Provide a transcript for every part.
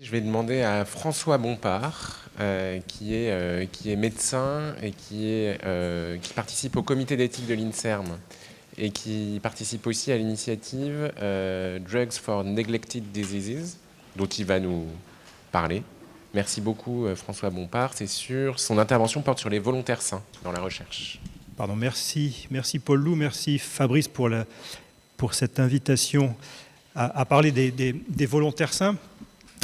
Je vais demander à François Bompard, qui est médecin et qui participe au comité d'éthique de l'INSERM et qui participe aussi à l'initiative Drugs for Neglected Diseases, dont il va nous parler. Merci beaucoup François Bompard. C'est sûr, son intervention porte sur les volontaires sains dans la recherche. Pardon, merci Paul Loup, merci Fabrice pour cette invitation à parler des volontaires sains.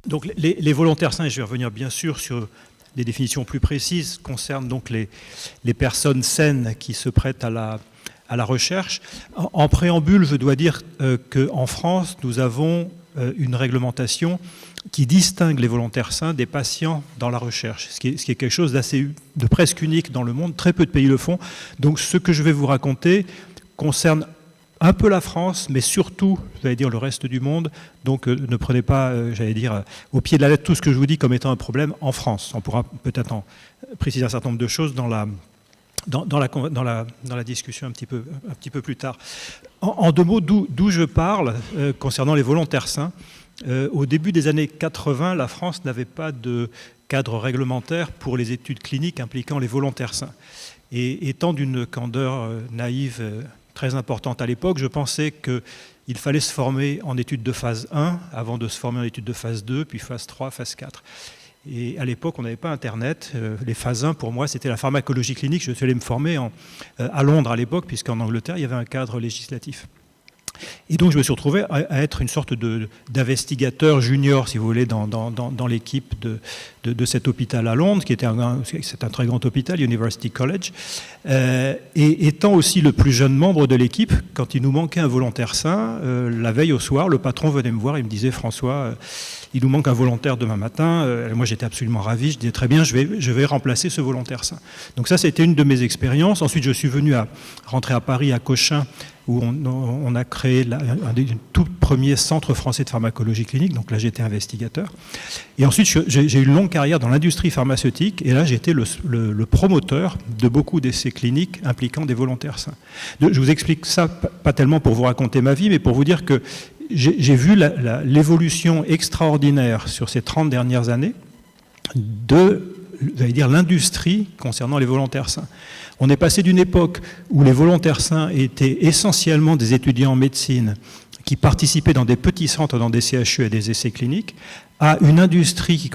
Donc les volontaires sains, et je vais revenir bien sûr sur des définitions plus précises, concernent donc les personnes saines qui se prêtent à la recherche. En préambule, je dois dire qu'en France, nous avons une réglementation qui distingue les volontaires sains des patients dans la recherche, ce qui est quelque chose de presque unique dans le monde. Très peu de pays le font. Donc ce que je vais vous raconter concerne un peu la France, mais surtout, j'allais dire, le reste du monde. Donc ne prenez pas, j'allais dire, au pied de la lettre tout ce que je vous dis comme étant un problème en France. On pourra peut-être en préciser un certain nombre de choses dans la discussion un petit peu plus tard. En deux mots, d'où je parle concernant les volontaires sains. Au début des années 80, la France n'avait pas de cadre réglementaire pour les études cliniques impliquant les volontaires sains. Et étant d'une candeur naïve très importante à l'époque, je pensais qu'il fallait se former en études de phase 1 avant de se former en études de phase 2, puis phase 3, phase 4. Et à l'époque, on n'avait pas Internet. Les phases 1, pour moi, c'était la pharmacologie clinique. Je suis allé me former à Londres à l'époque, puisqu'en Angleterre, il y avait un cadre législatif. Et donc, je me suis retrouvé à être une sorte d'investigateur junior, si vous voulez, dans l'équipe de cet hôpital à Londres, c'est un très grand hôpital, University College. Et étant aussi le plus jeune membre de l'équipe, quand il nous manquait un volontaire sain, la veille au soir, le patron venait me voir, il me disait « François, il nous manque un volontaire demain matin ». Moi, j'étais absolument ravi. Je disais « Très bien, je vais remplacer ce volontaire sain ». Donc ça, c'était une de mes expériences. Ensuite, je suis venu rentrer à Paris, à Cochin, où on a créé un des tout premiers centres français de pharmacologie clinique. Donc là, j'étais investigateur. Et ensuite, j'ai eu une longue carrière dans l'industrie pharmaceutique. Et là, j'étais le promoteur de beaucoup d'essais cliniques impliquant des volontaires sains. Je vous explique ça, pas tellement pour vous raconter ma vie, mais pour vous dire que j'ai vu l'évolution extraordinaire sur ces 30 dernières années j'allais dire, l'industrie concernant les volontaires sains. On est passé d'une époque où les volontaires sains étaient essentiellement des étudiants en médecine qui participaient dans des petits centres, dans des CHU et des essais cliniques, à une industrie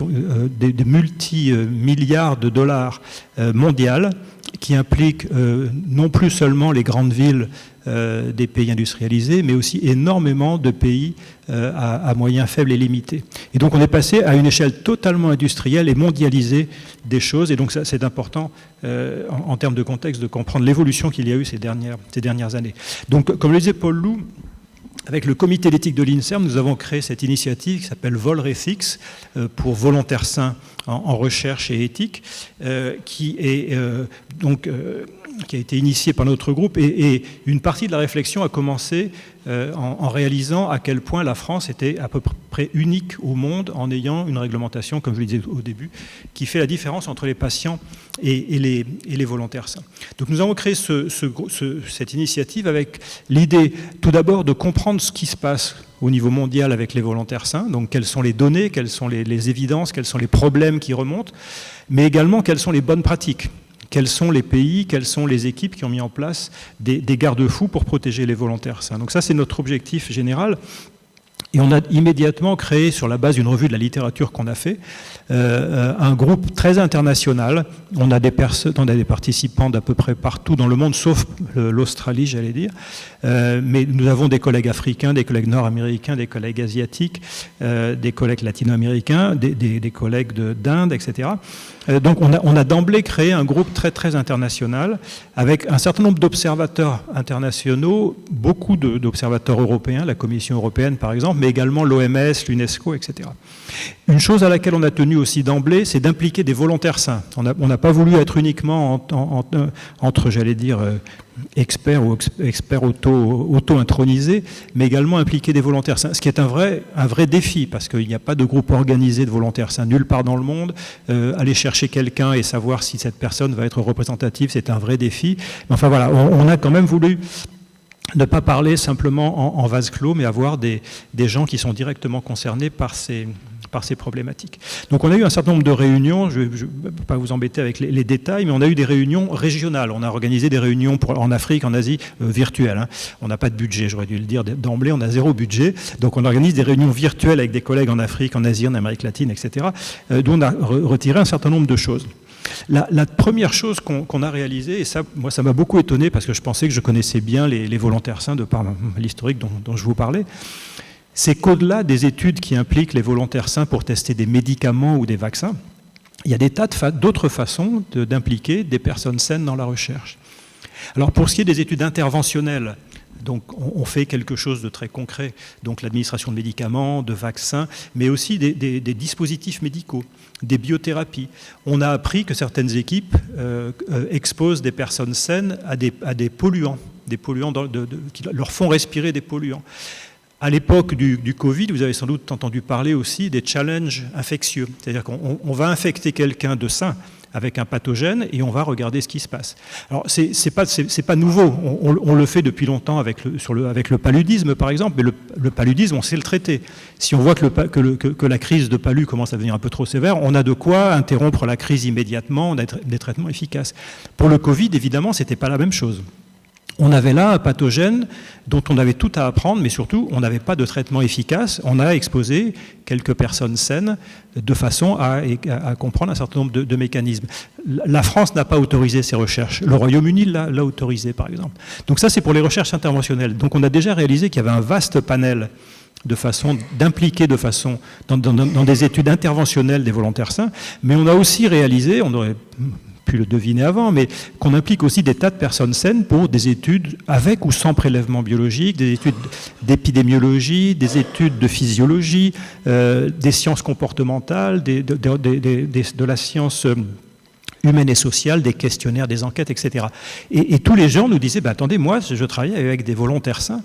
des multi-milliards de dollars mondiale qui implique non plus seulement les grandes villes des pays industrialisés, mais aussi énormément de pays à moyens faibles et limités. Et donc on est passé à une échelle totalement industrielle et mondialisée des choses, et donc ça, c'est important en termes de contexte de comprendre l'évolution qu'il y a eu ces dernières années. Donc comme le disait Paul Loup, avec le comité d'éthique de l'INSERM, nous avons créé cette initiative qui s'appelle VolRethics, pour volontaires sains en recherche et éthique, qui a été initiée par notre groupe, et une partie de la réflexion a commencé en réalisant à quel point la France était à peu près unique au monde en ayant une réglementation, comme je le disais au début, qui fait la différence entre les patients et les volontaires sains. Donc nous avons créé cette initiative avec l'idée tout d'abord de comprendre ce qui se passe au niveau mondial avec les volontaires sains, donc quelles sont les données, quelles sont les évidences, quels sont les problèmes qui remontent, mais également quelles sont les bonnes pratiques. Quels sont les pays, quelles sont les équipes qui ont mis en place des garde-fous pour protéger les volontaires sains. Donc ça, c'est notre objectif général. Et on a immédiatement créé, sur la base d'une revue de la littérature qu'on a fait, un groupe très international. On a des participants d'à peu près partout dans le monde, sauf l'Australie, j'allais dire. Mais nous avons des collègues africains, des collègues nord-américains, des collègues asiatiques, des collègues latino-américains, des collègues d'Inde, etc. Donc on a d'emblée créé un groupe très très international avec un certain nombre d'observateurs internationaux, beaucoup d'observateurs européens, la Commission européenne par exemple, mais également l'OMS, l'UNESCO, etc. Une chose à laquelle on a tenu aussi d'emblée, c'est d'impliquer des volontaires sains. On n'a pas voulu être uniquement entre j'allais dire, experts ou experts auto-intronisés, mais également impliquer des volontaires sains, ce qui est un vrai défi, parce qu'il n'y a pas de groupe organisé de volontaires sains nulle part dans le monde. Aller chercher quelqu'un et savoir si cette personne va être représentative, c'est un vrai défi. Mais enfin voilà, on a quand même voulu ne pas parler simplement en vase clos, mais avoir des gens qui sont directement concernés par ces par ces problématiques. Donc on a eu un certain nombre de réunions, je ne vais pas vous embêter avec les détails, mais on a eu des réunions régionales. On a organisé des réunions en Afrique, en Asie, virtuelles. Hein. On n'a pas de budget, j'aurais dû le dire d'emblée, on a 0 budget. Donc on organise des réunions virtuelles avec des collègues en Afrique, en Asie, en Amérique latine, etc., dont on a retiré un certain nombre de choses. La première chose qu'on a réalisée, et ça, moi, ça m'a beaucoup étonné parce que je pensais que je connaissais bien les volontaires sains de par l'historique dont je vous parlais, c'est qu'au-delà des études qui impliquent les volontaires sains pour tester des médicaments ou des vaccins, il y a des tas d'autres façons d'impliquer des personnes saines dans la recherche. Alors pour ce qui est des études interventionnelles, donc on fait quelque chose de très concret, donc l'administration de médicaments, de vaccins, mais aussi des dispositifs médicaux, des biothérapies. On a appris que certaines équipes exposent des personnes saines à des polluants qui leur font respirer des polluants. À l'époque du Covid, vous avez sans doute entendu parler aussi des challenges infectieux. C'est-à-dire qu'on va infecter quelqu'un de sain avec un pathogène et on va regarder ce qui se passe. Alors, c'est pas nouveau. On le fait depuis longtemps avec le paludisme, par exemple, mais le paludisme, on sait le traiter. Si on voit que la crise de palu commence à devenir un peu trop sévère, on a de quoi interrompre la crise immédiatement, on a des traitements efficaces. Pour le Covid, évidemment, c'était pas la même chose. On avait là un pathogène dont on avait tout à apprendre, mais surtout, on n'avait pas de traitement efficace. On a exposé quelques personnes saines de façon à comprendre un certain nombre de mécanismes. La France n'a pas autorisé ces recherches. Le Royaume-Uni l'a autorisé, par exemple. Donc ça, c'est pour les recherches interventionnelles. Donc on a déjà réalisé qu'il y avait un vaste panel d'impliquer de façon dans des études interventionnelles des volontaires sains, mais on a aussi réalisé, on aurait pu le deviner avant, mais qu'on implique aussi des tas de personnes saines pour des études avec ou sans prélèvement biologique, des études d'épidémiologie, des études de physiologie, des sciences comportementales, de la science humaine et sociale, des questionnaires, des enquêtes, etc. Et tous les gens nous disaient, attendez, moi, je travaille avec des volontaires sains.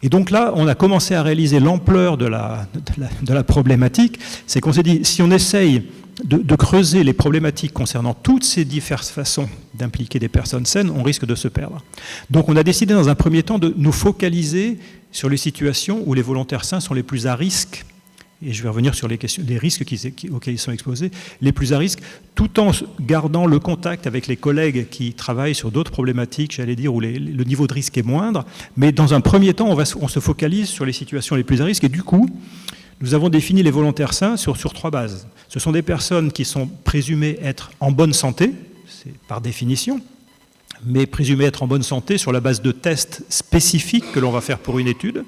Et donc là, on a commencé à réaliser l'ampleur de la problématique. C'est qu'on s'est dit, si on essaye de creuser les problématiques concernant toutes ces diverses façons d'impliquer des personnes saines, on risque de se perdre. Donc on a décidé dans un premier temps de nous focaliser sur les situations où les volontaires sains sont les plus à risque, et je vais revenir sur les risques auxquels ils sont exposés, les plus à risque, tout en gardant le contact avec les collègues qui travaillent sur d'autres problématiques, j'allais dire, où le niveau de risque est moindre, mais dans un premier temps, on se focalise sur les situations les plus à risque, et du coup, nous avons défini les volontaires sains sur 3 bases. Ce sont des personnes qui sont présumées être en bonne santé, c'est par définition, mais présumées être en bonne santé sur la base de tests spécifiques que l'on va faire pour une étude.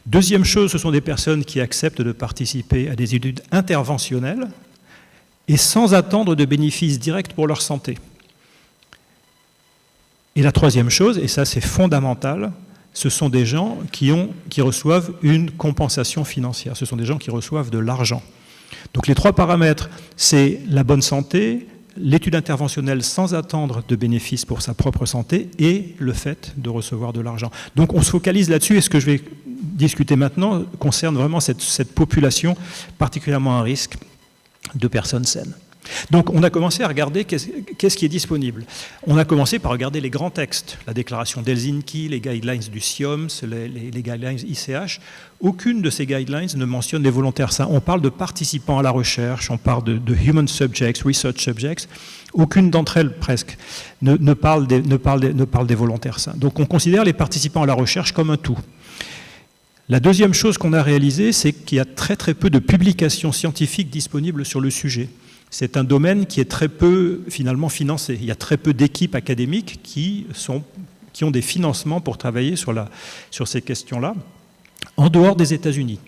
Deuxième chose, ce sont des personnes qui acceptent de participer à des études interventionnelles et sans attendre de bénéfices directs pour leur santé. Et la troisième chose, et ça c'est fondamental, ce sont des gens qui reçoivent une compensation financière. Ce sont des gens qui reçoivent de l'argent. Donc les 3 paramètres, c'est la bonne santé, l'étude interventionnelle sans attendre de bénéfices pour sa propre santé et le fait de recevoir de l'argent. Donc on se focalise là-dessus et ce que je vais discuter maintenant concerne vraiment cette population particulièrement à risque de personnes saines. Donc on a commencé à regarder qu'est-ce qui est disponible. On a commencé par regarder les grands textes, la déclaration d'Helsinki, les guidelines du CIOMS, les guidelines ICH. Aucune de ces guidelines ne mentionne les volontaires sains. On parle de participants à la recherche, on parle de human subjects, research subjects. Aucune d'entre elles, presque, ne parle des volontaires sains. Donc on considère les participants à la recherche comme un tout. La deuxième chose qu'on a réalisée, c'est qu'il y a très très peu de publications scientifiques disponibles sur le sujet. C'est un domaine qui est très peu finalement financé. Il y a très peu d'équipes académiques qui ont des financements pour travailler sur ces questions-là, en dehors des États-Unis.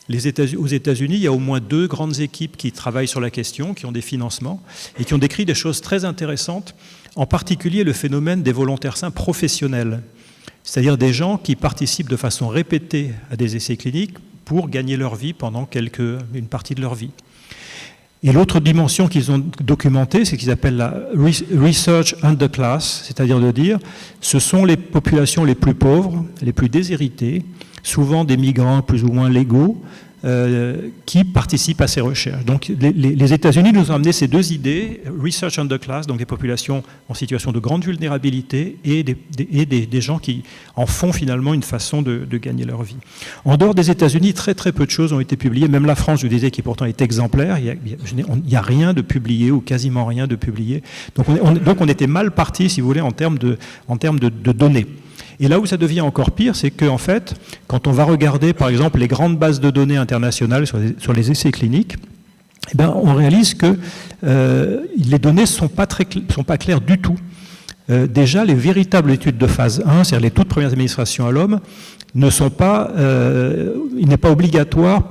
Aux États-Unis, il y a au moins 2 grandes équipes qui travaillent sur la question, qui ont des financements et qui ont décrit des choses très intéressantes, en particulier le phénomène des volontaires sains professionnels, c'est-à-dire des gens qui participent de façon répétée à des essais cliniques pour gagner leur vie pendant une partie de leur vie. Et l'autre dimension qu'ils ont documentée, c'est qu'ils appellent la research underclass, c'est-à-dire de dire ce sont les populations les plus pauvres, les plus déshéritées, souvent des migrants plus ou moins légaux, qui participent à ces recherches. Donc les États-Unis nous ont amené ces deux idées, research underclass, donc des populations en situation de grande vulnérabilité, et des gens qui en font finalement une façon de gagner leur vie. En dehors des États-Unis, très très peu de choses ont été publiées, même la France, je disais, qui pourtant est exemplaire, il n'y a rien de publié, ou quasiment rien de publié. Donc on était mal parti, si vous voulez, en termes de données. Et là où ça devient encore pire, c'est qu'en fait, quand on va regarder, par exemple, les grandes bases de données internationales sur les essais cliniques, eh ben, on réalise que les données ne sont pas claires du tout. Déjà, les véritables études de phase 1, c'est-à-dire les toutes premières administrations à l'homme, ne sont pas, il n'est pas obligatoire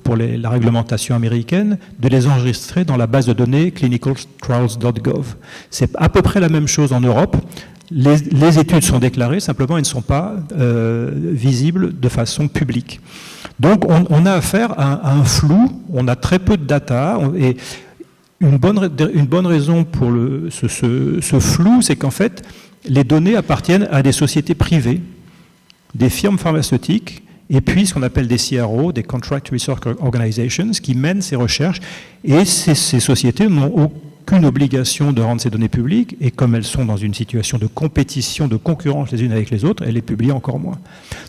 pour la réglementation américaine de les enregistrer dans la base de données clinicaltrials.gov. C'est à peu près la même chose en Europe. Les études sont déclarées, simplement elles ne sont pas visibles de façon publique. Donc on a affaire à un flou, on a très peu de data, et une bonne raison pour ce flou, c'est qu'en fait, les données appartiennent à des sociétés privées, des firmes pharmaceutiques, et puis ce qu'on appelle des CRO, des Contract Research Organizations, qui mènent ces recherches, et ces sociétés n'ont aucune obligation de rendre ces données publiques, et comme elles sont dans une situation de compétition, de concurrence les unes avec les autres, elles les publient encore moins.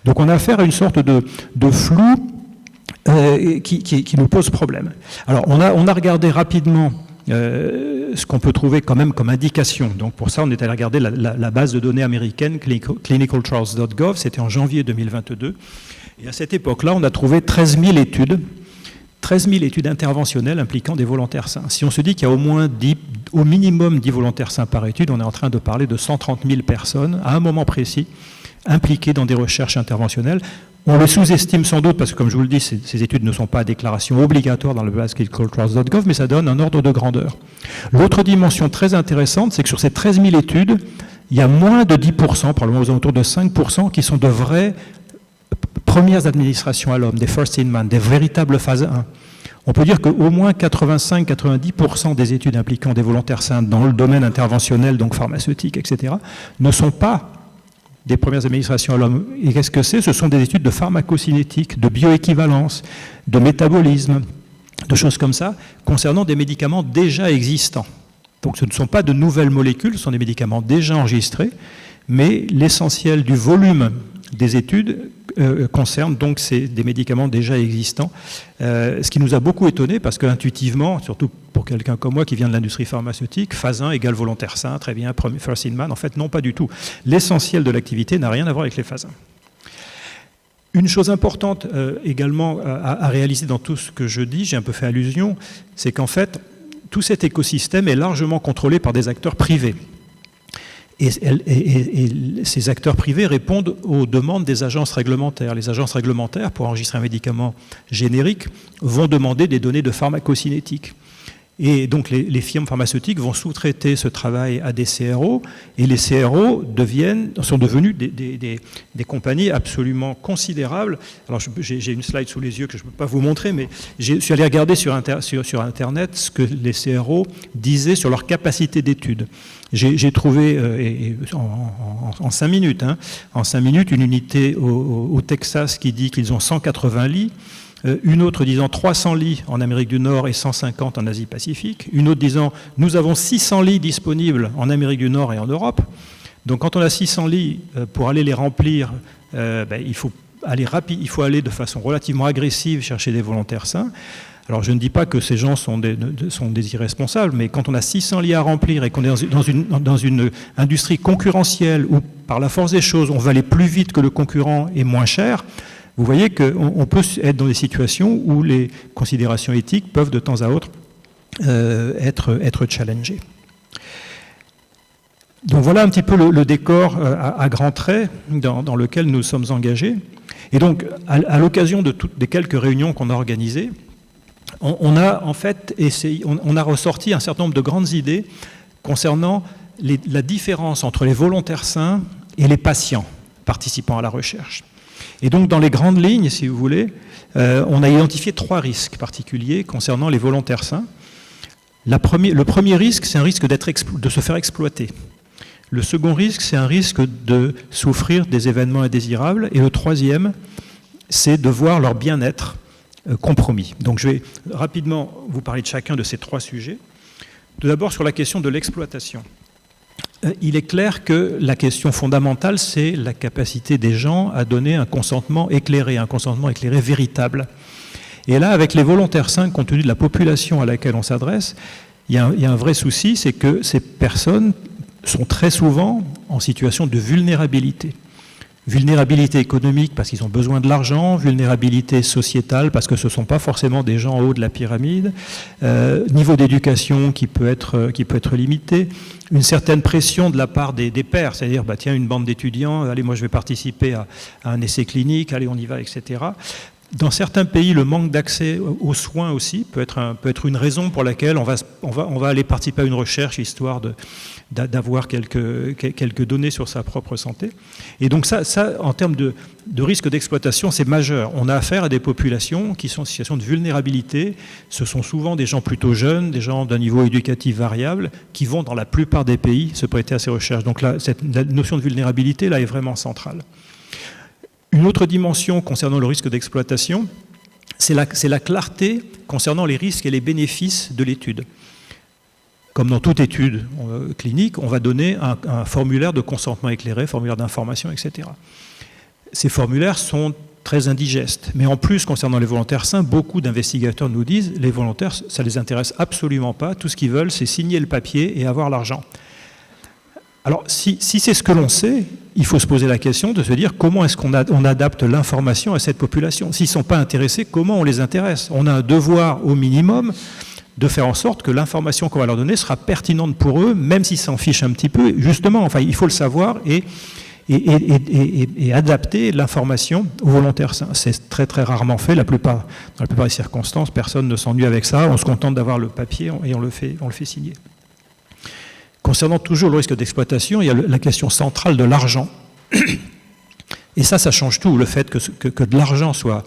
Donc on a affaire à une sorte de flou qui nous pose problème. Alors on a regardé rapidement ce qu'on peut trouver quand même comme indication. Donc pour ça, on est allé regarder la base de données américaine clinicaltrials.gov, c'était en janvier 2022. Et à cette époque-là, on a trouvé 13 000 études interventionnelles impliquant des volontaires sains. Si on se dit qu'il y a au minimum 10 volontaires sains par étude, on est en train de parler de 130 000 personnes à un moment précis impliquées dans des recherches interventionnelles. On le sous-estime sans doute parce que, comme je vous le dis, ces études ne sont pas à déclaration obligatoire dans le base clinicaltrials.gov, mais ça donne un ordre de grandeur. L'autre dimension très intéressante, c'est que sur ces 13 000 études, il y a moins de 10%, probablement aux alentours de 5%, qui sont de vraies premières administrations à l'homme, des first in man, des véritables phases 1. On peut dire qu'au moins 85-90% des études impliquant des volontaires sains dans le domaine interventionnel, donc pharmaceutique, etc., ne sont pas des premières administrations à l'homme. Et qu'est-ce que c'est ? Ce sont des études de pharmacocinétique, de bioéquivalence, de métabolisme, de choses comme ça, concernant des médicaments déjà existants. Donc ce ne sont pas de nouvelles molécules, ce sont des médicaments déjà enregistrés, mais l'essentiel du volume des études concerne donc des médicaments déjà existants, ce qui nous a beaucoup étonné parce qu'intuitivement, surtout pour quelqu'un comme moi qui vient de l'industrie pharmaceutique, phase 1 égale volontaire sain, très bien, first in man, en fait non, pas du tout. L'essentiel de l'activité n'a rien à voir avec les phases 1. Une chose importante également à réaliser dans tout ce que je dis, j'ai un peu fait allusion, c'est qu'en fait, tout cet écosystème est largement contrôlé par des acteurs privés. Et ces acteurs privés répondent aux demandes des agences réglementaires. Les agences réglementaires, pour enregistrer un médicament générique, vont demander des données de pharmacocinétique. Et donc les firmes pharmaceutiques vont sous-traiter ce travail à des CRO, et les CRO sont devenus des compagnies absolument considérables. Alors j'ai une slide sous les yeux que je ne peux pas vous montrer, mais je suis allé regarder sur Internet ce que les CRO disaient sur leur capacité d'étude. J'ai trouvé en 5 minutes, une unité au Texas qui dit qu'ils ont 180 lits, une autre disant 300 lits en Amérique du Nord et 150 en Asie-Pacifique, une autre disant nous avons 600 lits disponibles en Amérique du Nord et en Europe. Donc quand on a 600 lits, pour aller les remplir, il faut aller de façon relativement agressive chercher des volontaires sains. Alors je ne dis pas que ces gens sont des irresponsables, mais quand on a 600 lits à remplir et qu'on est dans une industrie concurrentielle où par la force des choses on va aller plus vite que le concurrent et moins cher, vous voyez qu'on peut être dans des situations où les considérations éthiques peuvent de temps à autre être challengées. Donc voilà un petit peu le décor à grands traits dans lequel nous sommes engagés. Et donc à l'occasion des quelques réunions qu'on a organisées, on a en fait on a ressorti un certain nombre de grandes idées concernant la différence entre les volontaires sains et les patients participant à la recherche. Et donc dans les grandes lignes, si vous voulez, on a identifié 3 risques particuliers concernant les volontaires sains. Le premier risque, c'est un risque de se faire exploiter. Le second risque, c'est un risque de souffrir des événements indésirables. Et le troisième, c'est de voir leur bien-être compromis. Donc je vais rapidement vous parler de chacun de ces 3 sujets. Tout d'abord sur la question de l'exploitation. Il est clair que la question fondamentale, c'est la capacité des gens à donner un consentement éclairé véritable. Et là, avec les volontaires sains, compte tenu de la population à laquelle on s'adresse, il y a un vrai souci, c'est que ces personnes sont très souvent en situation de vulnérabilité. Vulnérabilité économique parce qu'ils ont besoin de l'argent, vulnérabilité sociétale parce que ce ne sont pas forcément des gens en haut de la pyramide, niveau d'éducation qui peut être limité, une certaine pression de la part des pairs, c'est-à-dire tiens, une bande d'étudiants, allez, moi je vais participer à un essai clinique, allez, on y va, etc. Dans certains pays, le manque d'accès aux soins aussi peut être une raison pour laquelle on va aller participer à une recherche histoire d'avoir quelques données sur sa propre santé. Et donc ça en termes de risque d'exploitation, c'est majeur. On a affaire à des populations qui sont en situation de vulnérabilité. Ce sont souvent des gens plutôt jeunes, des gens d'un niveau éducatif variable, qui vont dans la plupart des pays se prêter à ces recherches. Donc là, la notion de vulnérabilité là est vraiment centrale. Une autre dimension concernant le risque d'exploitation, c'est la clarté concernant les risques et les bénéfices de l'étude. Comme dans toute étude clinique, on va donner un formulaire de consentement éclairé, formulaire d'information, etc. Ces formulaires sont très indigestes. Mais en plus, concernant les volontaires sains, beaucoup d'investigateurs nous disent les volontaires, ça ne les intéresse absolument pas. Tout ce qu'ils veulent, c'est signer le papier et avoir l'argent. Alors, si c'est ce que l'on sait, il faut se poser la question de se dire comment est-ce qu'on adapte l'information à cette population. S'ils ne sont pas intéressés, comment on les intéresse? On a un devoir au minimum de faire en sorte que l'information qu'on va leur donner sera pertinente pour eux, même s'ils s'en fichent un petit peu. Justement, enfin, il faut le savoir et adapter l'information aux volontaires sains. C'est très très rarement fait. Dans la plupart des circonstances, personne ne s'ennuie avec ça. On se contente d'avoir le papier et on le fait signer. Concernant toujours le risque d'exploitation, il y a la question centrale de l'argent. Et ça change tout. Le fait que de l'argent soit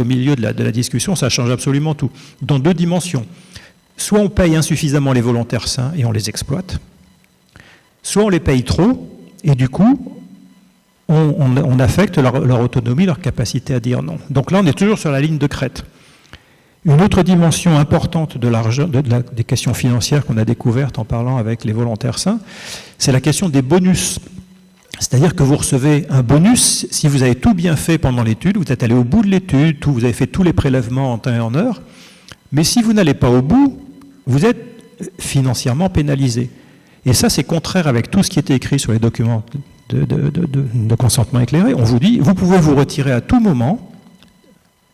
au milieu de la discussion, ça change absolument tout. Dans 2 dimensions. Soit on paye insuffisamment les volontaires sains et on les exploite, soit on les paye trop et du coup, on affecte leur autonomie, leur capacité à dire non. Donc là, on est toujours sur la ligne de crête. Une autre dimension importante de l'argent, des questions financières qu'on a découvertes en parlant avec les volontaires sains, c'est la question des bonus. C'est-à-dire que vous recevez un bonus si vous avez tout bien fait pendant l'étude, vous êtes allé au bout de l'étude, vous avez fait tous les prélèvements en temps et en heure, mais si vous n'allez pas au bout, vous êtes financièrement pénalisé. Et ça, c'est contraire avec tout ce qui était écrit sur les documents de consentement éclairé. On vous dit, vous pouvez vous retirer à tout moment,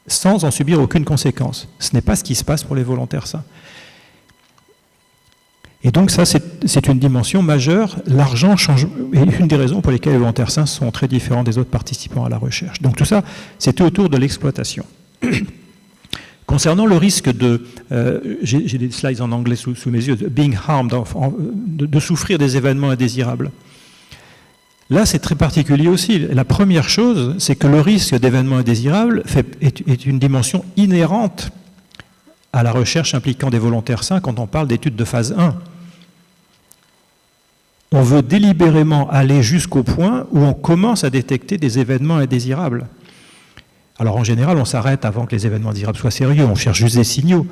sans en subir aucune conséquence. Ce n'est pas ce qui se passe pour les volontaires sains. Et donc ça, c'est une dimension majeure. L'argent change, et une des raisons pour lesquelles les volontaires sains sont très différents des autres participants à la recherche. Donc tout ça, c'était autour de l'exploitation. Concernant le risque j'ai des slides en anglais sous mes yeux, being harmed, de souffrir des événements indésirables. Là, c'est très particulier aussi. La première chose, c'est que le risque d'événements indésirables est une dimension inhérente à la recherche impliquant des volontaires sains quand on parle d'études de phase 1. On veut délibérément aller jusqu'au point où on commence à détecter des événements indésirables. Alors en général, on s'arrête avant que les événements indésirables soient sérieux, on cherche juste des signaux.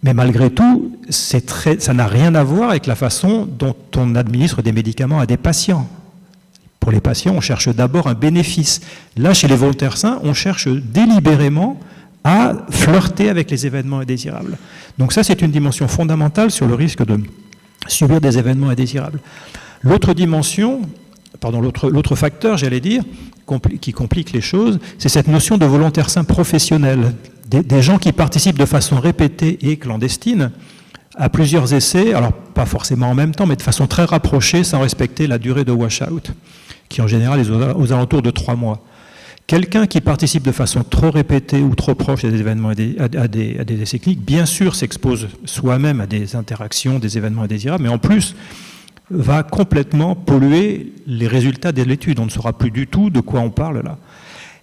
Mais malgré tout, ça n'a rien à voir avec la façon dont on administre des médicaments à des patients. Pour les patients, on cherche d'abord un bénéfice. Là, chez les volontaires sains, on cherche délibérément à flirter avec les événements indésirables. Donc ça, c'est une dimension fondamentale sur le risque de subir des événements indésirables. L'autre facteur, j'allais dire, qui complique les choses, c'est cette notion de volontaires sains professionnels. Des gens qui participent de façon répétée et clandestine à plusieurs essais, alors pas forcément en même temps, mais de façon très rapprochée, sans respecter la durée de washout, qui en général est aux alentours de 3 mois. Quelqu'un qui participe de façon trop répétée ou trop proche à des événements, à des essais cliniques, bien sûr s'expose soi-même à des interactions, des événements indésirables, mais en plus va complètement polluer les résultats de l'étude. On ne saura plus du tout de quoi on parle là.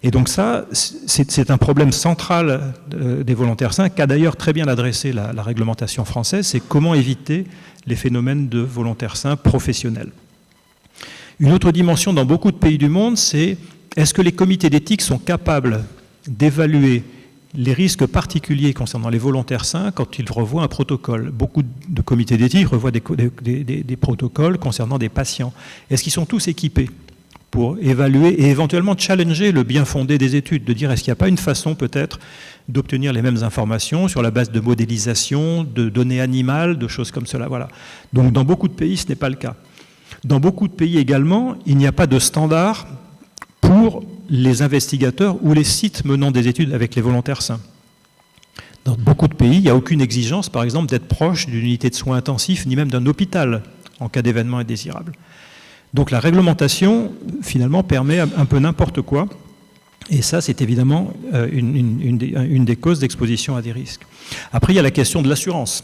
Et donc ça, c'est un problème central des volontaires sains, qu'a d'ailleurs très bien adressé la réglementation française, c'est comment éviter les phénomènes de volontaires sains professionnels. Une autre dimension dans beaucoup de pays du monde, c'est est-ce que les comités d'éthique sont capables d'évaluer les risques particuliers concernant les volontaires sains quand ils revoient un protocole. Beaucoup de comités d'éthique revoient des protocoles concernant des patients. Est-ce qu'ils sont tous équipés pour évaluer et éventuellement challenger le bien fondé des études, de dire est-ce qu'il n'y a pas une façon peut-être d'obtenir les mêmes informations sur la base de modélisation, de données animales, de choses comme cela. Voilà. Donc dans beaucoup de pays, ce n'est pas le cas. Dans beaucoup de pays également, il n'y a pas de standard pour les investigateurs ou les sites menant des études avec les volontaires sains. Dans beaucoup de pays, il n'y a aucune exigence, par exemple, d'être proche d'une unité de soins intensifs, ni même d'un hôpital en cas d'événement indésirable. Donc la réglementation, finalement, permet un peu n'importe quoi, et ça, c'est évidemment une des causes d'exposition à des risques. Après, il y a la question de l'assurance.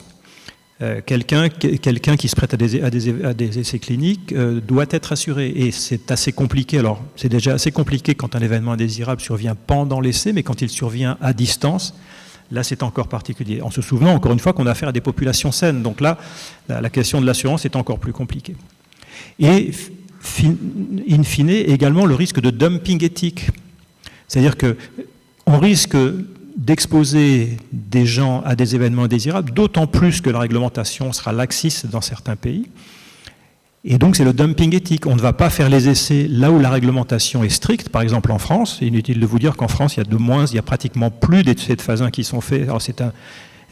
Quelqu'un qui se prête à des essais cliniques doit être assuré. Et c'est assez compliqué. Alors, c'est déjà assez compliqué quand un événement indésirable survient pendant l'essai, mais quand il survient à distance, là, c'est encore particulier. En se souvenant, encore une fois, qu'on a affaire à des populations saines. Donc là, la question de l'assurance est encore plus compliquée. Et, in fine, également le risque de dumping éthique. C'est-à-dire qu'on risque d'exposer des gens à des événements indésirables, d'autant plus que la réglementation sera laxiste dans certains pays. Et donc c'est le dumping éthique. On ne va pas faire les essais là où la réglementation est stricte. Par exemple en France, c'est inutile de vous dire qu'en France, il y a pratiquement plus d'essais de phase 1 qui sont faits. Alors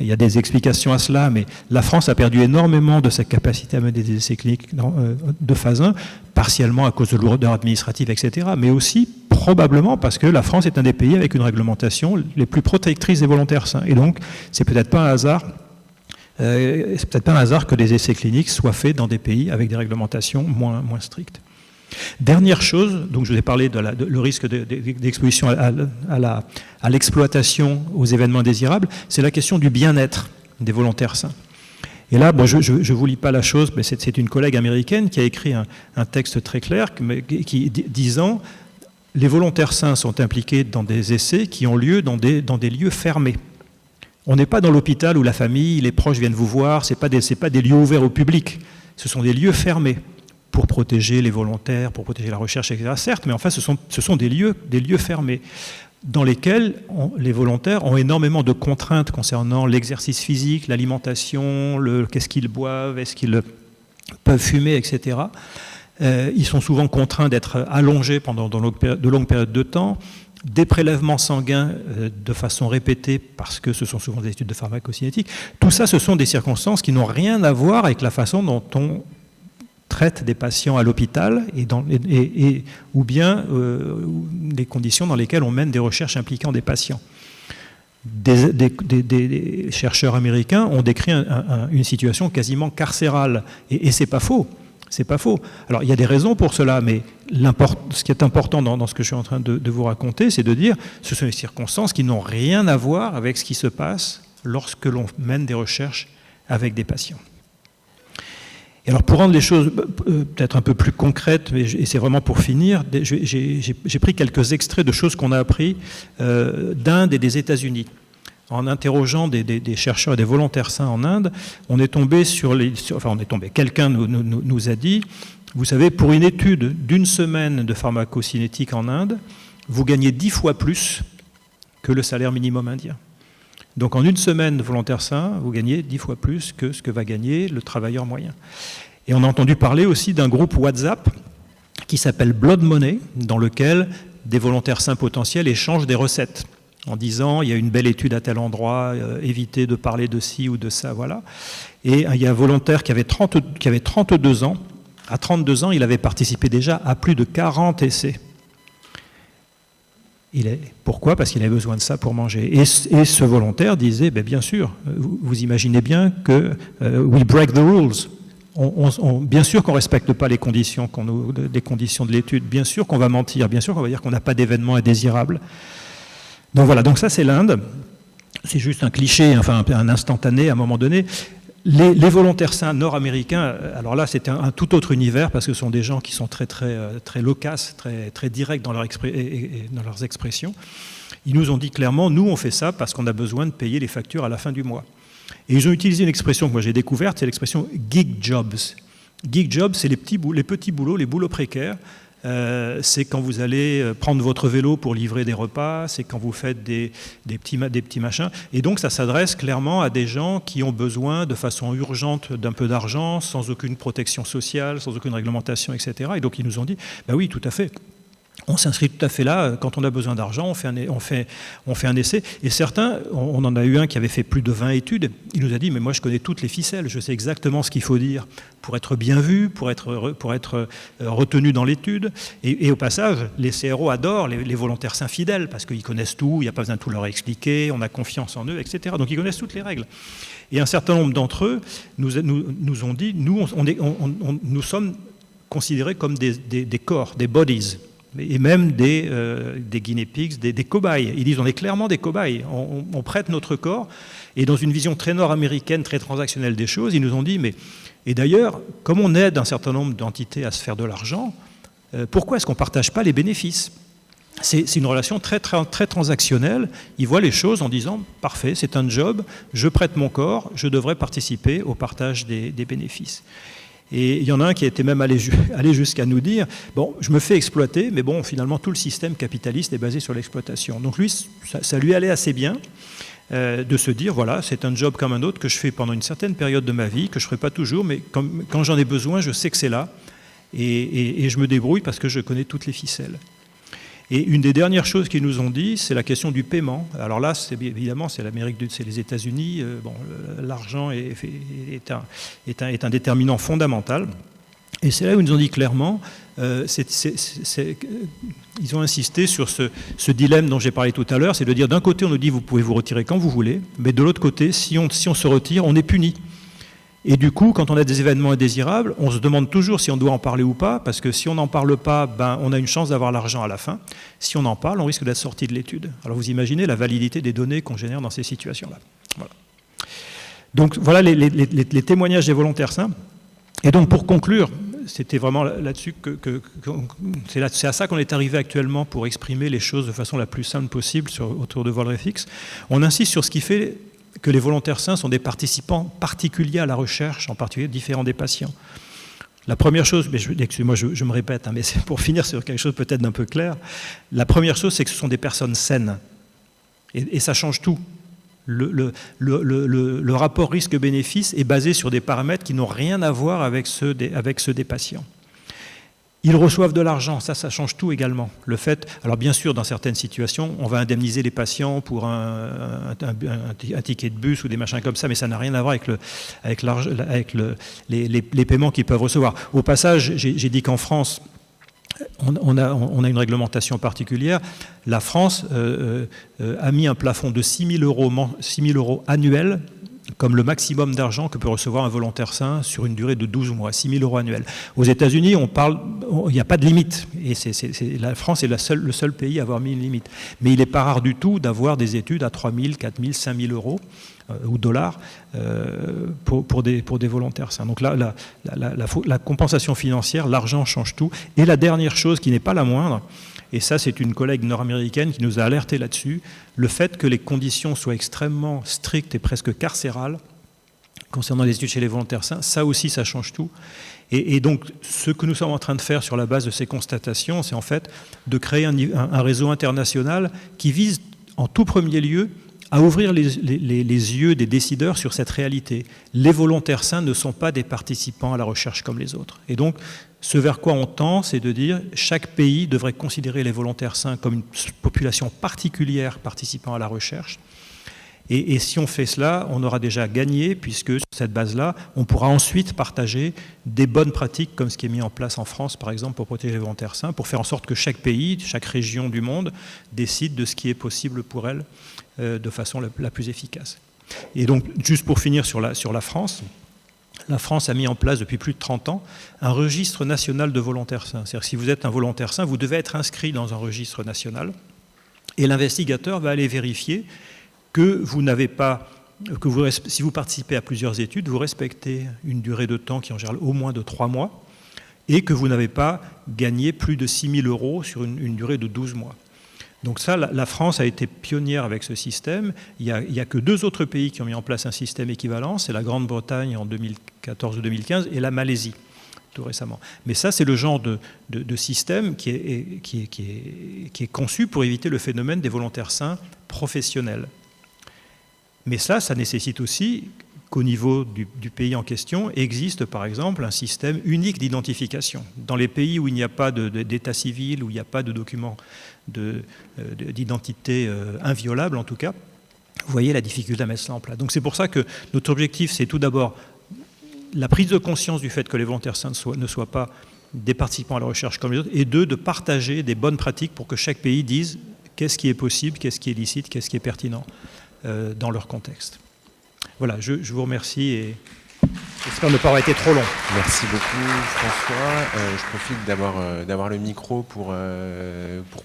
il y a des explications à cela, mais la France a perdu énormément de sa capacité à mener des essais cliniques de phase 1, partiellement à cause de lourdeur administrative, etc., mais aussi probablement parce que la France est un des pays avec une réglementation les plus protectrices des volontaires sains. Et donc, c'est peut-être pas un hasard. C'est peut-être pas un hasard que les essais cliniques soient faits dans des pays avec des réglementations moins strictes. Dernière chose, donc je vous ai parlé le risque d'exposition à l'exploitation aux événements indésirables, c'est la question du bien-être des volontaires sains. Et là, bon, je ne vous lis pas la chose, mais c'est une collègue américaine qui a écrit un texte très clair disant « Les volontaires sains sont impliqués dans des essais qui ont lieu dans des lieux fermés. On n'est pas dans l'hôpital où la famille, les proches viennent vous voir, ce n'est pas des lieux ouverts au public, ce sont des lieux fermés. » pour protéger les volontaires, pour protéger la recherche, etc. Certes, mais enfin, ce sont des lieux fermés dans lesquels les volontaires ont énormément de contraintes concernant l'exercice physique, l'alimentation, qu'est-ce qu'ils boivent, est-ce qu'ils peuvent fumer, etc. Ils sont souvent contraints d'être allongés pendant de longues périodes de temps, des prélèvements sanguins de façon répétée, parce que ce sont souvent des études de pharmacocinétique. Tout ça, ce sont des circonstances qui n'ont rien à voir avec la façon dont on traite des patients à l'hôpital ou bien les conditions dans lesquelles on mène des recherches impliquant des patients. Des chercheurs américains ont décrit une situation quasiment carcérale, et c'est pas faux. C'est pas faux. Alors il y a des raisons pour cela, mais ce qui est important dans ce que je suis en train de vous raconter, c'est de dire que ce sont des circonstances qui n'ont rien à voir avec ce qui se passe lorsque l'on mène des recherches avec des patients. Et alors pour rendre les choses peut-être un peu plus concrètes, et c'est vraiment pour finir, j'ai pris quelques extraits de choses qu'on a appris d'Inde et des États-Unis. En interrogeant des chercheurs et des volontaires sains en Inde, quelqu'un nous a dit, vous savez, pour une étude d'une semaine de pharmacocinétique en Inde, vous gagnez 10 fois plus que le salaire minimum indien. Donc en une semaine de volontaires sains, vous gagnez 10 fois plus que ce que va gagner le travailleur moyen. Et on a entendu parler aussi d'un groupe WhatsApp qui s'appelle Blood Money, dans lequel des volontaires sains potentiels échangent des recettes, en disant il y a une belle étude à tel endroit, évitez de parler de ci ou de ça, voilà. Et il y a un volontaire qui avait 32 ans. À 32 ans, il avait participé déjà à plus de 40 essais. Pourquoi ? Parce qu'il avait besoin de ça pour manger. Et ce volontaire disait, bien sûr, vous imaginez bien que we break the rules. Bien sûr qu'on ne respecte pas les conditions de l'étude, bien sûr qu'on va mentir, bien sûr qu'on va dire qu'on n'a pas d'événement indésirable. Donc voilà, donc ça c'est l'Inde. C'est juste un cliché, enfin un instantané à un moment donné. Les volontaires sains nord-américains, alors là c'est un tout autre univers parce que ce sont des gens qui sont très loquaces, très directs dans leurs expressions. Ils nous ont dit clairement, nous on fait ça parce qu'on a besoin de payer les factures à la fin du mois. Et ils ont utilisé une expression que moi j'ai découverte, c'est l'expression gig jobs. Gig jobs, c'est les petits boulots, les boulots précaires c'est quand vous allez prendre votre vélo pour livrer des repas, c'est quand vous faites des petits machins. Et donc ça s'adresse clairement à des gens qui ont besoin de façon urgente d'un peu d'argent, sans aucune protection sociale, sans aucune réglementation, etc. Et donc ils nous ont dit, bah oui, tout à fait. On s'inscrit tout à fait là, quand on a besoin d'argent, on fait un essai. Et certains, on en a eu un qui avait fait plus de 20 études, il nous a dit, mais moi je connais toutes les ficelles, je sais exactement ce qu'il faut dire pour être bien vu, pour être retenu dans l'étude. Et au passage, les CRO adorent les volontaires sains fidèles, parce qu'ils connaissent tout, il n'y a pas besoin de tout leur expliquer, on a confiance en eux, etc. Donc ils connaissent toutes les règles. Et un certain nombre d'entre eux nous ont dit, nous sommes considérés comme des corps, des bodies, et même des guinea pigs, des cobayes. Ils disent on est clairement des cobayes, on prête notre corps, et dans une vision très nord-américaine, très transactionnelle des choses, ils nous ont dit, et d'ailleurs, comme on aide un certain nombre d'entités à se faire de l'argent, pourquoi est-ce qu'on ne partage pas les bénéfices ? C'est une relation très, très, très transactionnelle. Ils voient les choses en disant « Parfait, c'est un job, je prête mon corps, je devrais participer au partage des bénéfices ». Et il y en a un qui était même allé jusqu'à nous dire « Bon, je me fais exploiter, mais bon, finalement, tout le système capitaliste est basé sur l'exploitation. » Donc lui, ça lui allait assez bien de se dire « Voilà, c'est un job comme un autre que je fais pendant une certaine période de ma vie, que je ne ferai pas toujours, mais quand j'en ai besoin, je sais que c'est là. Et je me débrouille parce que je connais toutes les ficelles. » Et une des dernières choses qu'ils nous ont dit, c'est la question du paiement. Alors là, évidemment, c'est c'est les États-Unis. Bon, l'argent est un déterminant fondamental. Et c'est là où ils nous ont dit clairement, ils ont insisté sur ce dilemme dont j'ai parlé tout à l'heure, c'est de dire d'un côté, on nous dit vous pouvez vous retirer quand vous voulez, mais de l'autre côté, si on se retire, on est puni. Et du coup, quand on a des événements indésirables, on se demande toujours si on doit en parler ou pas, parce que si on n'en parle pas, on a une chance d'avoir l'argent à la fin. Si on en parle, on risque d'être sorti de l'étude. Alors vous imaginez la validité des données qu'on génère dans ces situations-là. Voilà. Donc voilà les témoignages des volontaires sains. Et donc pour conclure, c'était vraiment là-dessus c'est à ça qu'on est arrivé actuellement pour exprimer les choses de façon la plus simple possible autour de Volrefix. On insiste sur ce qui fait que les volontaires sains sont des participants particuliers à la recherche, en particulier différents des patients. La première chose, excusez-moi, je me répète, mais c'est pour finir sur quelque chose peut-être d'un peu clair, la première chose, c'est que ce sont des personnes saines. Et ça change tout. Le rapport risque-bénéfice est basé sur des paramètres qui n'ont rien à voir avec ceux des patients. Ils reçoivent de l'argent, ça change tout également. Le fait, alors bien sûr, dans certaines situations, on va indemniser les patients pour un ticket de bus ou des machins comme ça, mais ça n'a rien à voir avec les paiements qu'ils peuvent recevoir. Au passage, j'ai dit qu'en France, on a une réglementation particulière. La France a mis un plafond de 6 000 euros annuels comme le maximum d'argent que peut recevoir un volontaire sain sur une durée de 12 mois, 6 000 euros annuels. Aux États-Unis, il n'y a pas de limite. Et la France est le seul pays à avoir mis une limite. Mais il n'est pas rare du tout d'avoir des études à 3 000, 4 000, 5 000 euros ou dollars pour des volontaires sains. Donc là, la compensation financière, l'argent change tout. Et la dernière chose qui n'est pas la moindre, et ça c'est une collègue nord-américaine qui nous a alerté là-dessus, le fait que les conditions soient extrêmement strictes et presque carcérales concernant les études chez les volontaires sains, ça aussi ça change tout. Et donc ce que nous sommes en train de faire sur la base de ces constatations, c'est en fait de créer un réseau international qui vise en tout premier lieu à ouvrir les yeux des décideurs sur cette réalité. Les volontaires sains ne sont pas des participants à la recherche comme les autres. Et donc, ce vers quoi on tend, c'est de dire chaque pays devrait considérer les volontaires sains comme une population particulière participant à la recherche. Et si on fait cela, on aura déjà gagné, puisque sur cette base-là, on pourra ensuite partager des bonnes pratiques, comme ce qui est mis en place en France, par exemple, pour protéger les volontaires sains, pour faire en sorte que chaque pays, chaque région du monde, décide de ce qui est possible pour elle de façon la plus efficace. Et donc, juste pour finir sur la France, la France a mis en place depuis plus de 30 ans un registre national de volontaires sains. C'est-à-dire que si vous êtes un volontaire sain, vous devez être inscrit dans un registre national, et l'investigateur va aller vérifier que vous n'avez pas, si vous participez à plusieurs études, vous respectez une durée de temps qui est en général au moins de 3 mois et que vous n'avez pas gagné plus de 6 000 euros sur une durée de 12 mois. Donc ça, la France a été pionnière avec ce système. Il y a que 2 autres pays qui ont mis en place un système équivalent, c'est la Grande-Bretagne en 2014 ou 2015 et la Malaisie. tout récemment. Mais ça, c'est le genre de système qui est conçu pour éviter le phénomène des volontaires sains professionnels. Mais ça nécessite aussi qu'au niveau du pays en question existe par exemple un système unique d'identification. Dans les pays où il n'y a pas d'état civil, où il n'y a pas de documents d'identité inviolable en tout cas, vous voyez la difficulté à mettre cela en place. Donc c'est pour ça que notre objectif, c'est tout d'abord la prise de conscience du fait que les volontaires sains ne soient pas des participants à la recherche comme les autres, et deux, de partager des bonnes pratiques pour que chaque pays dise qu'est-ce qui est possible, qu'est-ce qui est licite, qu'est-ce qui est pertinent dans leur contexte. Voilà, je vous remercie et j'espère ne pas avoir été trop long. Merci beaucoup François. Je profite d'avoir le micro pour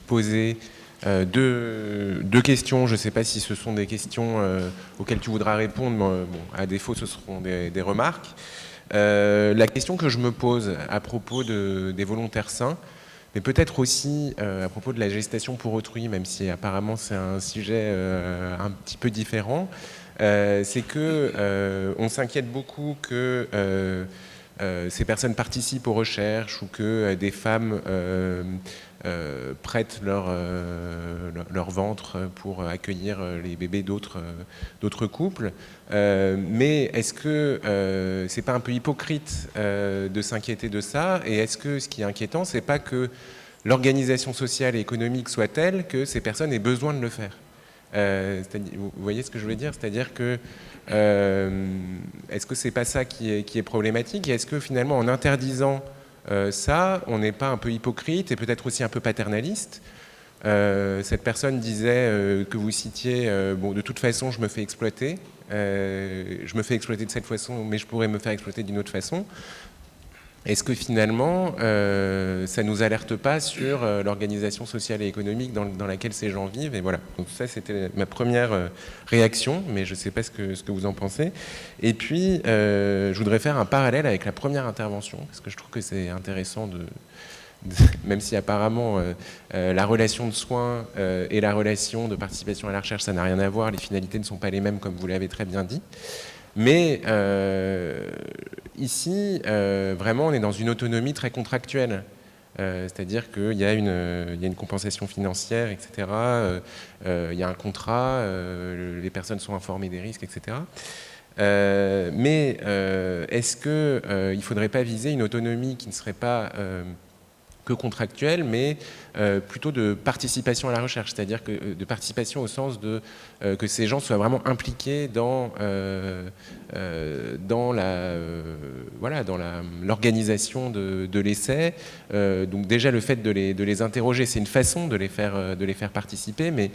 poser deux questions. Je ne sais pas si ce sont des questions auxquelles tu voudras répondre. Bon, à défaut, ce seront des remarques. La question que je me pose à propos des volontaires sains, mais peut-être aussi à propos de la gestation pour autrui, même si apparemment c'est un sujet un petit peu différent, c'est que on s'inquiète beaucoup que ces personnes participent aux recherches ou que des femmes prêtent leur ventre pour accueillir les bébés d'autres couples. Mais est-ce que c'est pas un peu hypocrite de s'inquiéter de ça? Et est-ce que ce qui est inquiétant, c'est pas que l'organisation sociale et économique soit telle que ces personnes aient besoin de le faire? Vous voyez ce que je veux dire? C'est-à-dire que est-ce que c'est pas ça qui est problématique? Et est-ce que finalement, en interdisant ça, on n'est pas un peu hypocrite et peut-être aussi un peu paternaliste? Cette personne disait que vous citiez, bon, de toute façon, je me fais exploiter. Je me fais exploiter de cette façon, mais je pourrais me faire exploiter d'une autre façon. Est-ce que finalement, ça ne nous alerte pas sur l'organisation sociale et économique dans laquelle ces gens vivent? Et voilà, donc ça c'était ma première réaction, mais je ne sais pas ce que vous en pensez. Et puis, je voudrais faire un parallèle avec la première intervention, parce que je trouve que c'est intéressant même si apparemment la relation de soins et la relation de participation à la recherche, ça n'a rien à voir, les finalités ne sont pas les mêmes, comme vous l'avez très bien dit. Mais ici, vraiment, on est dans une autonomie très contractuelle. C'est-à-dire qu'il y a une compensation financière, etc. Il y a un contrat, les personnes sont informées des risques, etc. Mais est-ce qu'il ne faudrait pas viser une autonomie qui ne serait pas que contractuelle, mais plutôt de participation à la recherche, c'est-à-dire que de participation au sens de que ces gens soient vraiment impliqués dans l'organisation de l'essai. Donc déjà le fait de les interroger, c'est une façon de les faire participer, mais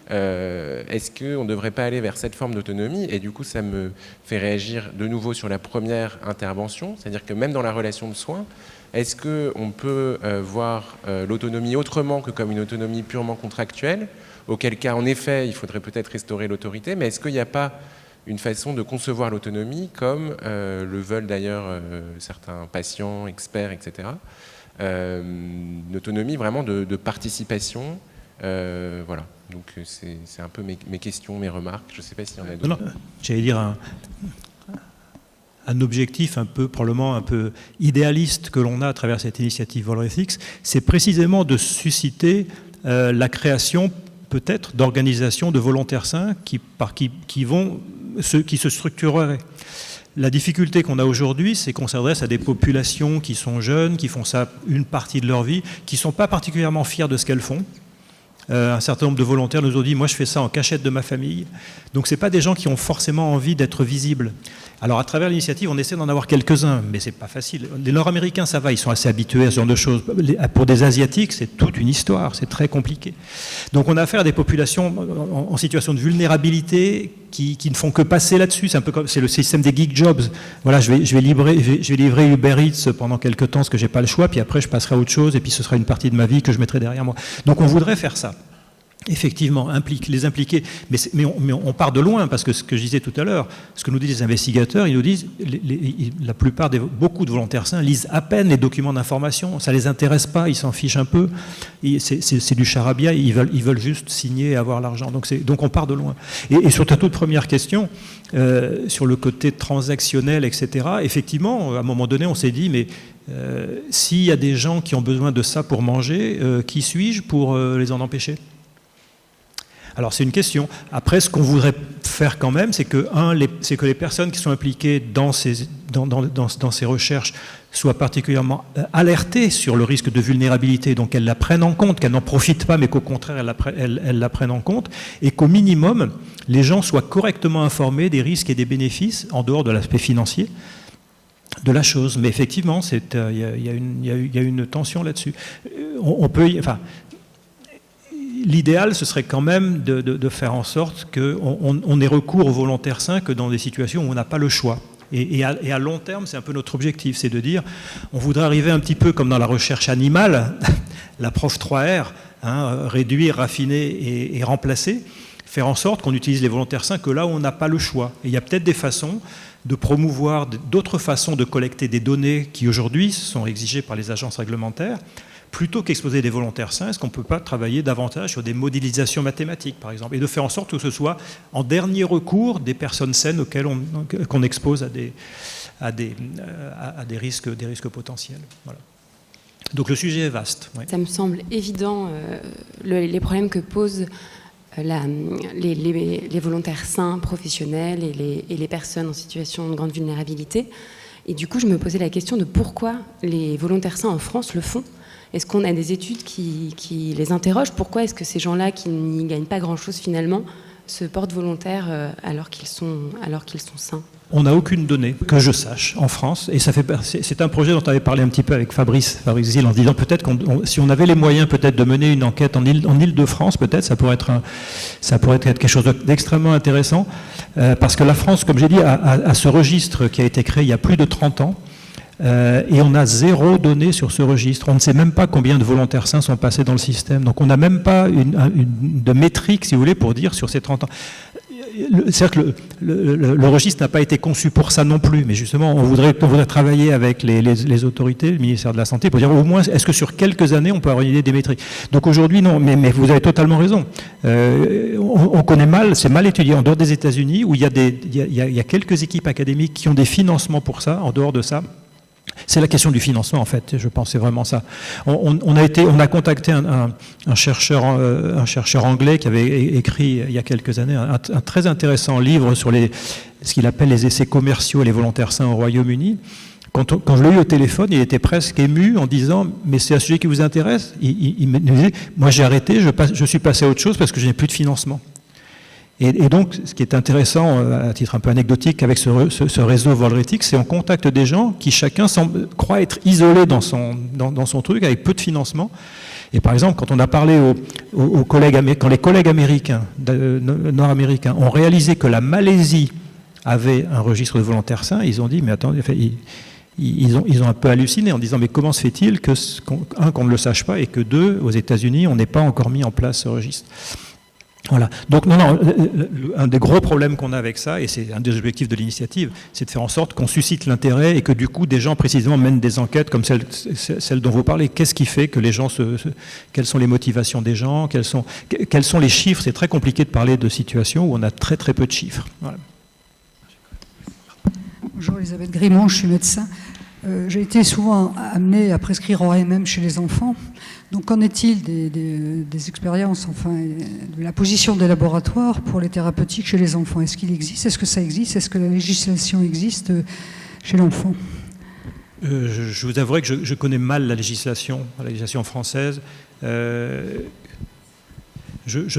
est-ce qu'on ne devrait pas aller vers cette forme d'autonomie? Et du coup, ça me fait réagir de nouveau sur la première intervention, c'est-à-dire que même dans la relation de soins, est-ce qu'on peut voir l'autonomie autrement que comme une autonomie purement contractuelle, auquel cas, en effet, il faudrait peut-être restaurer l'autorité, mais est-ce qu'il n'y a pas une façon de concevoir l'autonomie, comme le veulent d'ailleurs certains patients, experts, etc. Une autonomie vraiment de participation. Voilà, donc c'est un peu mes questions, mes remarques. Je ne sais pas s'il y en a d'autres. Non, j'allais dire un objectif probablement un peu idéaliste que l'on a à travers cette initiative VolRefix, c'est précisément de susciter la création peut-être d'organisations de volontaires sains qui se structureraient. La difficulté qu'on a aujourd'hui, c'est qu'on s'adresse à des populations qui sont jeunes, qui font ça une partie de leur vie, qui ne sont pas particulièrement fiers de ce qu'elles font. Un certain nombre de volontaires nous ont dit « moi je fais ça en cachette de ma famille ». Donc ce n'est pas des gens qui ont forcément envie d'être visibles. Alors à travers l'initiative, on essaie d'en avoir quelques-uns, mais c'est pas facile. Les Nord-Américains, ça va, ils sont assez habitués à ce genre de choses. Pour des Asiatiques, c'est toute une histoire, c'est très compliqué. Donc on a affaire à des populations en situation de vulnérabilité qui ne font que passer là-dessus. C'est un peu comme c'est le système des geek jobs. Voilà, je vais livrer Uber Eats pendant quelques temps, parce que j'ai pas le choix, puis après je passerai à autre chose, et puis ce sera une partie de ma vie que je mettrai derrière moi. Donc on voudrait faire ça. effectivement, les impliquer, mais on part de loin, parce que ce que je disais tout à l'heure, ce que nous disent les investigateurs, ils nous disent, beaucoup de volontaires sains lisent à peine les documents d'information, ça ne les intéresse pas, ils s'en fichent un peu, c'est du charabia, ils veulent juste signer et avoir l'argent, donc on part de loin. Et sur ta toute première question, sur le côté transactionnel, etc., effectivement, à un moment donné, on s'est dit, mais s'il y a des gens qui ont besoin de ça pour manger, qui suis-je pour les en empêcher ? Alors c'est une question. Après, ce qu'on voudrait faire quand même, c'est que les personnes qui sont impliquées dans ces recherches soient particulièrement alertées sur le risque de vulnérabilité, donc elles la prennent en compte, qu'elles n'en profitent pas, mais qu'au contraire elles la prennent en compte, et qu'au minimum, les gens soient correctement informés des risques et des bénéfices, en dehors de l'aspect financier, de la chose. Mais effectivement, il y a une tension là-dessus. L'idéal, ce serait quand même de faire en sorte qu'on ait recours aux volontaires sains que dans des situations où on n'a pas le choix. Et à long terme, c'est un peu notre objectif, c'est de dire, on voudrait arriver un petit peu comme dans la recherche animale, l'approche 3R, réduire, raffiner et remplacer, faire en sorte qu'on utilise les volontaires sains que là où on n'a pas le choix. Et il y a peut-être des façons de promouvoir d'autres façons de collecter des données qui aujourd'hui sont exigées par les agences réglementaires. Plutôt qu'exposer des volontaires sains, est-ce qu'on ne peut pas travailler davantage sur des modélisations mathématiques, par exemple, et de faire en sorte que ce soit, en dernier recours, des personnes saines auxquelles qu'on expose à des risques potentiels. Voilà. Donc le sujet est vaste. Ouais. Ça me semble évident, les problèmes que posent les volontaires sains, professionnels et les personnes en situation de grande vulnérabilité. Et du coup, je me posais la question de pourquoi les volontaires sains en France le font. Est-ce qu'on a des études qui les interrogent ? Pourquoi est-ce que ces gens-là qui n'y gagnent pas grand-chose finalement se portent volontaires alors qu'ils sont sains ? On n'a aucune donnée, que je sache, en France. Et c'est un projet dont on avait parlé un petit peu avec Fabrice Zil, en se disant peut-être si on avait les moyens peut-être de mener une enquête en Île-de-France, peut-être ça pourrait être quelque chose d'extrêmement intéressant. Parce que la France, comme j'ai dit, a ce registre qui a été créé il y a plus de 30 ans. Et on a 0 données sur ce registre. On ne sait même pas combien de volontaires sains sont passés dans le système. Donc on n'a même pas de métrique, si vous voulez, pour dire sur ces 30 ans. Certes, le registre n'a pas été conçu pour ça non plus, mais justement, on voudrait travailler avec les autorités, le ministère de la Santé, pour dire au moins, est-ce que sur quelques années, on peut avoir une idée des métriques ? Donc aujourd'hui, non, mais vous avez totalement raison. On connaît mal, c'est mal étudié en dehors des États-Unis, où il y a quelques équipes académiques qui ont des financements pour ça. En dehors de ça, c'est la question du financement, en fait, je pense, c'est vraiment ça. On a contacté un chercheur anglais qui avait écrit il y a quelques années un très intéressant livre sur ce qu'il appelle les essais commerciaux et les volontaires sains au Royaume-Uni. Quand je l'ai eu au téléphone, il était presque ému en disant « Mais c'est un sujet qui vous intéresse ?» Il me disait « Moi j'ai arrêté, je suis passé à autre chose parce que je n'ai plus de financement. » Et donc, ce qui est intéressant, à titre un peu anecdotique, avec ce réseau Volretic, c'est on contacte des gens qui chacun croit être isolé dans son truc, avec peu de financement. Et par exemple, quand on a parlé quand les collègues américains, nord-américains, ont réalisé que la Malaisie avait un registre de volontaires sains, ils ont dit, mais attendez, ils ont un peu halluciné en disant, mais comment se fait-il qu'on ne le sache pas, et que 2, aux États-Unis, on n'ait pas encore mis en place ce registre. Voilà. Donc un des gros problèmes qu'on a avec ça, et c'est un des objectifs de l'initiative, c'est de faire en sorte qu'on suscite l'intérêt et que du coup des gens précisément mènent des enquêtes comme celle dont vous parlez. Qu'est-ce qui fait que les gens quelles sont les motivations des gens, quels sont les chiffres. C'est très compliqué de parler de situations où on a très très peu de chiffres. Voilà. Bonjour, Elisabeth Grimont, je suis médecin. J'ai été souvent amenée à prescrire ORMM chez les enfants. Donc qu'en est-il des expériences, enfin, de la position des laboratoires pour les thérapeutiques chez les enfants ? Est-ce qu'il existe ? Est-ce que ça existe ? Est-ce que la législation existe chez l'enfant ? Je vous avouerai que je connais mal la législation française. Je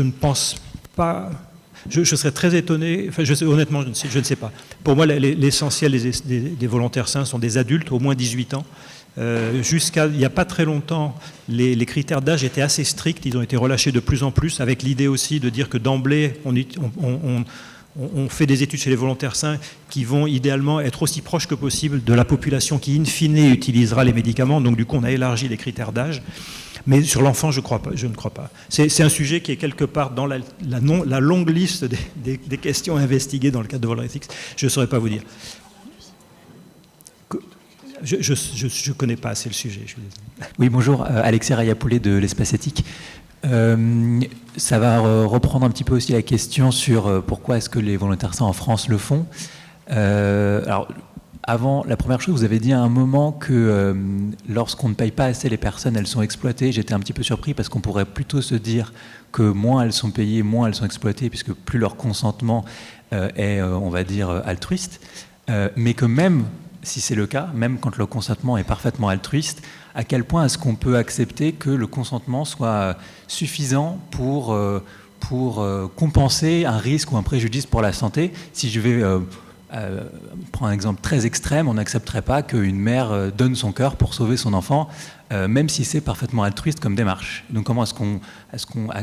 ne pense pas... Je serais très étonné, honnêtement, je ne sais pas. Pour moi, l'essentiel des volontaires sains sont des adultes, au moins 18 ans. Jusqu'à il n'y a pas très longtemps, les critères d'âge étaient assez stricts, ils ont été relâchés de plus en plus, avec l'idée aussi de dire que d'emblée, on fait des études chez les volontaires sains qui vont idéalement être aussi proches que possible de la population qui, in fine, utilisera les médicaments. Donc, du coup, on a élargi les critères d'âge. Mais sur l'enfant, je ne crois pas. C'est un sujet qui est quelque part dans la longue liste des questions à investiguer dans le cadre de Volretix. Je ne saurais pas vous dire. Je ne connais pas assez le sujet. Je suis désolé. Oui, bonjour. Alexis Rayapolé de l'Espace Éthique. Ça va reprendre un petit peu aussi la question sur pourquoi est-ce que les volontaires sains en France le font. Alors, avant, la première chose, vous avez dit à un moment que lorsqu'on ne paye pas assez les personnes, elles sont exploitées. J'étais un petit peu surpris parce qu'on pourrait plutôt se dire que moins elles sont payées, moins elles sont exploitées, puisque plus leur consentement est, on va dire, altruiste. Mais que même si c'est le cas, même quand le consentement est parfaitement altruiste, à quel point est-ce qu'on peut accepter que le consentement soit suffisant pour compenser un risque ou un préjudice pour la santé? Si je vais prendre un exemple très extrême, on n'accepterait pas qu'une mère donne son cœur pour sauver son enfant, même si c'est parfaitement altruiste comme démarche. Donc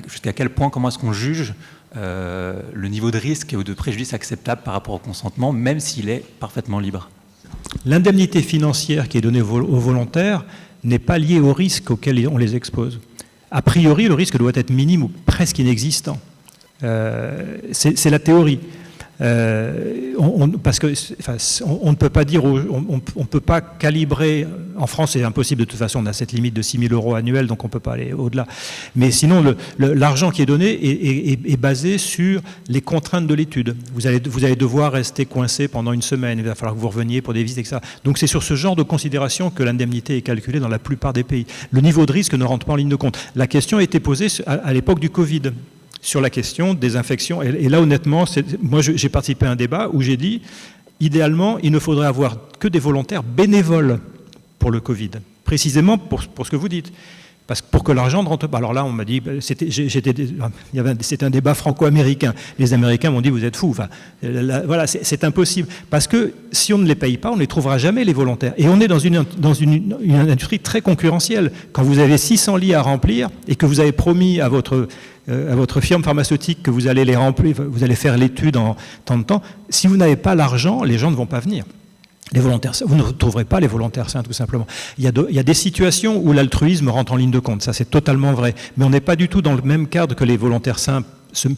jusqu'à quel point, comment est-ce qu'on juge le niveau de risque ou de préjudice acceptable par rapport au consentement, même s'il est parfaitement libre? L'indemnité financière qui est donnée aux volontaires n'est pas liée au risque auquel on les expose. A priori, le risque doit être minime ou presque inexistant. C'est la théorie. Parce que on ne peut pas dire, on peut pas calibrer. En France, c'est impossible de toute façon. On a cette limite de 6 000 € annuels, donc on peut pas aller au-delà. Mais sinon, l'argent qui est donné est basé sur les contraintes de l'étude. Vous allez devoir rester coincé pendant une semaine. Il va falloir que vous reveniez pour des visites, etc. Donc c'est sur ce genre de considération que l'indemnité est calculée dans la plupart des pays. Le niveau de risque ne rentre pas en ligne de compte. La question a été posée à l'époque du Covid, sur la question des infections. Et là, honnêtement, moi, j'ai participé à un débat où j'ai dit, idéalement, il ne faudrait avoir que des volontaires bénévoles pour le Covid, précisément pour ce que vous dites. Parce que pour que l'argent ne rentre pas. Alors là, on m'a dit, c'était un débat franco-américain. Les Américains m'ont dit, vous êtes fous. Enfin, voilà, c'est impossible. Parce que si on ne les paye pas, on ne les trouvera jamais, les volontaires. Et on est dans une industrie très concurrentielle. Quand vous avez 600 lits à remplir et que vous avez promis à votre firme pharmaceutique que vous allez les remplir, vous allez faire l'étude en tant de temps, si vous n'avez pas l'argent, les gens ne vont pas venir. Les volontaires sains, vous ne trouverez pas les volontaires sains, tout simplement. Il y a des situations où l'altruisme rentre en ligne de compte, ça c'est totalement vrai, mais on n'est pas du tout dans le même cadre que les volontaires sains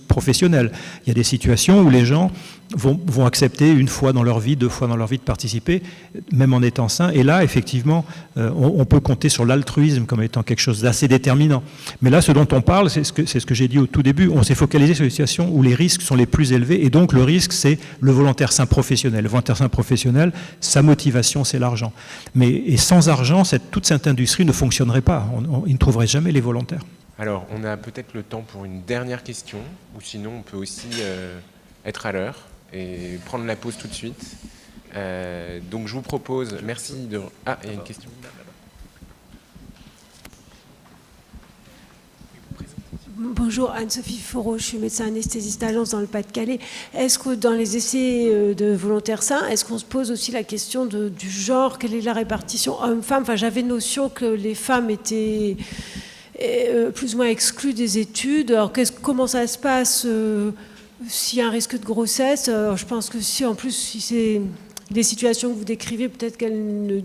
professionnels. Il y a des situations où les gens vont accepter une fois dans leur vie, 2 fois dans leur vie de participer, même en étant sains. Et là, effectivement, on peut compter sur l'altruisme comme étant quelque chose d'assez déterminant. Mais là, ce dont on parle, c'est ce que j'ai dit au tout début, on s'est focalisé sur les situations où les risques sont les plus élevés. Et donc, le risque, c'est le volontaire sain professionnel. Le volontaire sain professionnel, sa motivation, c'est l'argent. Et sans argent, toute cette industrie ne fonctionnerait pas. Il ne trouverait jamais les volontaires. Alors, on a peut-être le temps pour une dernière question, ou sinon on peut aussi être à l'heure et prendre la pause tout de suite. Donc je vous propose, merci de... Ah, il y a une question. Bonjour, Anne-Sophie Foreau, je suis médecin anesthésiste à Lens dans le Pas-de-Calais. Est-ce que dans les essais de volontaires sains, est-ce qu'on se pose aussi la question du genre, quelle est la répartition homme-femme? Enfin, j'avais notion que les femmes étaient plus ou moins exclues des études. Alors comment ça se passe s'il y a un risque de grossesse? Alors, je pense que si c'est des situations que vous décrivez, peut-être qu'elles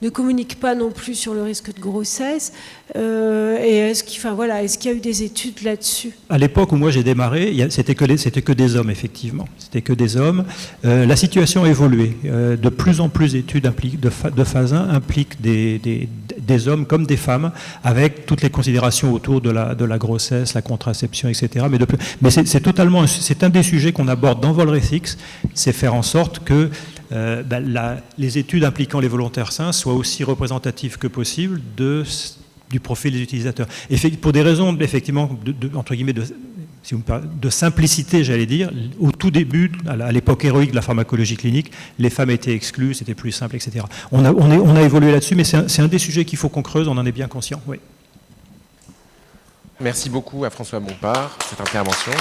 ne communiquent pas non plus sur le risque de grossesse. Et est-ce qu'il y a eu des études là-dessus? À l'époque où moi j'ai démarré, c'était que des hommes, effectivement. C'était que des hommes. La situation a évolué. De plus en plus d'études de phase 1 impliquent des hommes comme des femmes, avec toutes les considérations autour de la grossesse, la contraception, etc. Mais c'est un des sujets qu'on aborde dans Volretix, c'est faire en sorte que les études impliquant les volontaires sains soient aussi représentatives que possible du profil des utilisateurs. Et pour des raisons, effectivement, entre guillemets, de simplicité, j'allais dire, au tout début, à l'époque héroïque de la pharmacologie clinique, les femmes étaient exclues, c'était plus simple, etc. On a évolué là-dessus, mais c'est un des sujets qu'il faut qu'on creuse, on en est bien conscient. Oui. Merci beaucoup à François Bompard pour cette intervention.